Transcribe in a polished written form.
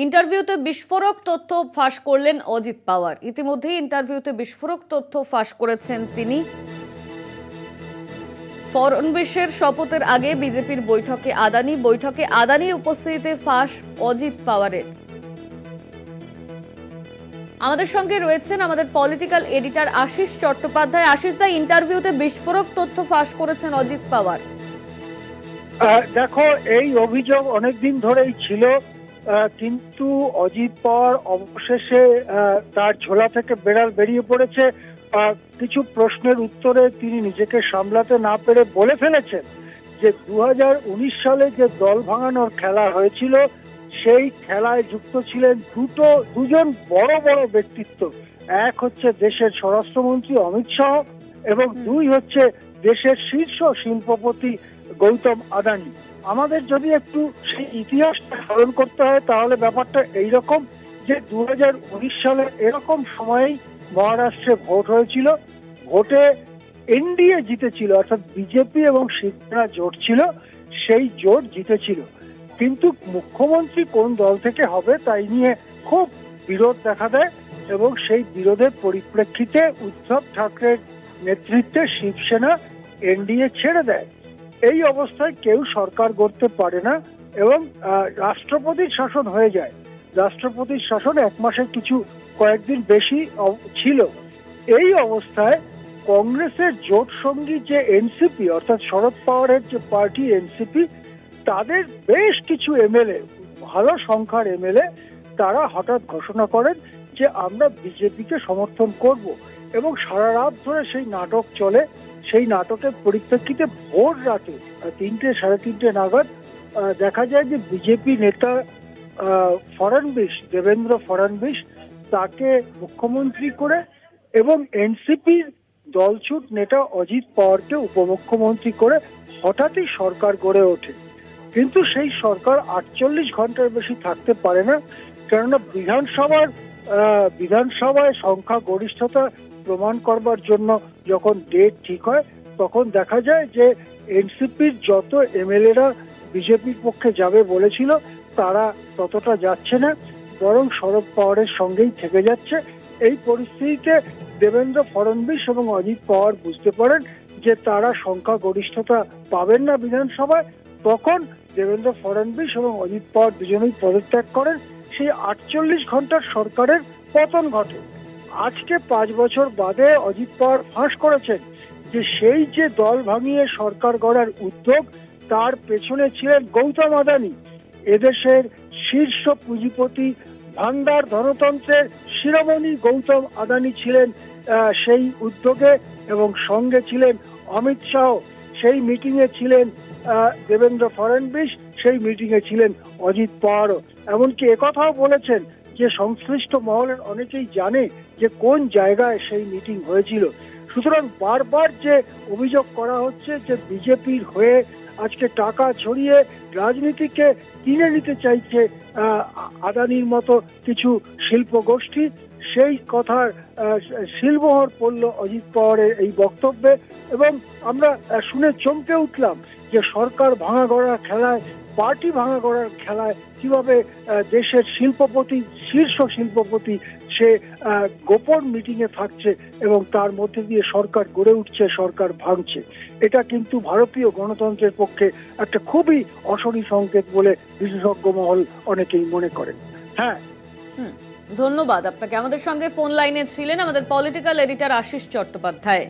ইন্টারভিউতে বিস্ফোরক তথ্য ফাঁস করলেন অজিত পাওয়ার। ইতিমধ্যে ইন্টারভিউতে বিস্ফোরক তথ্য ফাঁস করেছেন তিনি। ফড়নবিশের শপথের আগে বিজেপির বৈঠকে আদানির উপস্থিতিতে ফাঁস অজিত পাওয়ারের। আমাদের সঙ্গে রয়েছেন আমাদের পলিটিক্যাল এডিটর আশিস চট্টোপাধ্যায়। আশিস দা, ইন্টারভিউতে বিস্ফোরক তথ্য ফাঁস করেছেন অজিত পাওয়ার। দেখো, এই অভিযোগ অনেকদিন ধরেই ছিল, কিন্তু অজিত পাওয়ার অবশেষে তার ঝোলা থেকে বেড়াল বেরিয়ে পড়েছে। কিছু প্রশ্নের উত্তরে তিনি নিজেকে সামলাতে না পেরে বলে ফেলেছেন যে 2019 সালে যে দল ভাঙানোর খেলা হয়েছিল সেই খেলায় যুক্ত ছিলেন দুজন বড় বড় ব্যক্তিত্ব। এক হচ্ছে দেশের স্বরাষ্ট্রমন্ত্রী অমিত শাহ এবং দুই হচ্ছে দেশের শীর্ষ শিল্পপতি গৌতম আদানি। আমাদের যদি একটু সেই ইতিহাসটা স্মরণ করতে হয় তাহলে ব্যাপারটা এইরকম যে 2019 সালে এরকম সময়েই মহারাষ্ট্রে ভোট হয়েছিল। ভোটে এনডিএ জিতেছিল, অর্থাৎ বিজেপি এবং শিবসেনা জোট ছিল, সেই জোট জিতেছিল। কিন্তু মুখ্যমন্ত্রী কোন দল থেকে হবে তাই নিয়ে খুব বিরোধ দেখা দেয় এবং সেই বিরোধের পরিপ্রেক্ষিতে উদ্ধব ঠাকরের নেতৃত্বে শিবসেনা এনডিএ ছেড়ে দেয়। এই অবস্থায় কেউ সরকার গড়তে পারে না এবং রাষ্ট্রপতির শাসন হয়ে যায়। রাষ্ট্রপতির শাসন এক মাসের কয়েকদিন বেশি ছিল। এই অবস্থায় কংগ্রেসের জোট সঙ্গী যে এনসিপি, অর্থাৎ শরদ পাওয়ারের যে পার্টি এনসিপি, তাদের বেশ কিছু এমএলএ, ভালো সংখ্যার এমএলএ, তারা হঠাৎ ঘোষণা করেন যে আমরা বিজেপিকে সমর্থন করব এবং সারা রাত ধরে সেই নাটক চলে। সেই নাটকের পরিপ্রেক্ষিতে ভোর রাতে 3টে সাড়ে 3টে নাগাদ দেখা যায় যে বিজেপি নেতা দেবেন্দ্র ফড়নবিশ তাকে মুখ্যমন্ত্রী করে এবং এনসিপির দলছুট নেতা অজিত পাওয়ারকে উপমুখ্যমন্ত্রী করে হঠাৎই সরকার গড়ে ওঠে। কিন্তু সেই সরকার 48 ঘন্টার বেশি থাকতে পারে না, কেননা বিধানসভায় সংখ্যা গরিষ্ঠতা প্রমাণ করবার জন্য যখন ডেট ঠিক হয় তখন দেখা যায় যে এনসিপির যত এমএলএরা বিজেপির পক্ষে যাবে বলেছিল তারা ততটা যাচ্ছে না, বরং শরদ পাওয়ারের সঙ্গেই থেকে যাচ্ছে। এই পরিস্থিতিতে দেবেন্দ্র ফড়নবিশ এবং অজিত পাওয়ার বুঝতে পারেন যে তারা সংখ্যা গরিষ্ঠতা পাবেন না বিধানসভায়। তখন দেবেন্দ্র ফড়নবিশ এবং অজিত পাওয়ার দুজনেই পদত্যাগ করেন। সেই 48 ঘন্টার সরকারের পতন ঘটে। আজকে 5 বছর বাদে অজিত পাওয়ার ফাঁস করেছেন যে সেই যে দল ভাঙিয়ে সরকার গড়ার উদ্যোগ, তার পেছনে ছিলেন গৌতম আদানি, এদেশের শীর্ষ পুঁজিপতি, ভান্ডার ধনতন্ত্রের শিরোমণি গৌতম আদানি ছিলেন সেই উদ্যোগে এবং সঙ্গে ছিলেন অমিত শাহ। সেই মিটিং এ ছিলেন দেবেন্দ্র ফড়নবিশ, সেই মিটিং এ ছিলেন অজিত পাওয়ারও। এমনকি একথাও বলেছেন যে সংশ্লিষ্ট মহলের অনেকেই জানে যে কোন জায়গায় সেই মিটিং হয়েছিল। সুতরাং বারবার যে অভিযোগ করা হচ্ছে যে বিজেপির হয়ে আজকে টাকা ছড়িয়ে রাজনীতিকে কিনে নিতে চাইছে আদানির মতো কিছু শিল্প গোষ্ঠী, সেই কথার শিলমোহর পড়ল অজিত পাওয়ারের এই বক্তব্যে এবং আমরা শুনে চমকে উঠলাম যে সরকার ভাঙা গড়ার খেলায়, পার্টি ভাঙা গড়ার খেলায় কিভাবে দেশের শীর্ষ শিল্পপতি সে গোপন মিটিং এ থাকছে এবং তার মধ্যে দিয়ে সরকার গড়ে উঠছে, সরকার ভাঙছে। এটা কিন্তু ভারতীয় গণতন্ত্রের পক্ষে একটা খুবই অশনি সংকেত বলে বিশেষজ্ঞ মহল অনেকেই মনে করেন। হ্যাঁ, ধন্যবাদ আপনাকে। আমাদের সঙ্গে ফোন লাইনে ছিলেন আমাদের পলিটিক্যাল এডিটর আশিস চট্টোপাধ্যায়।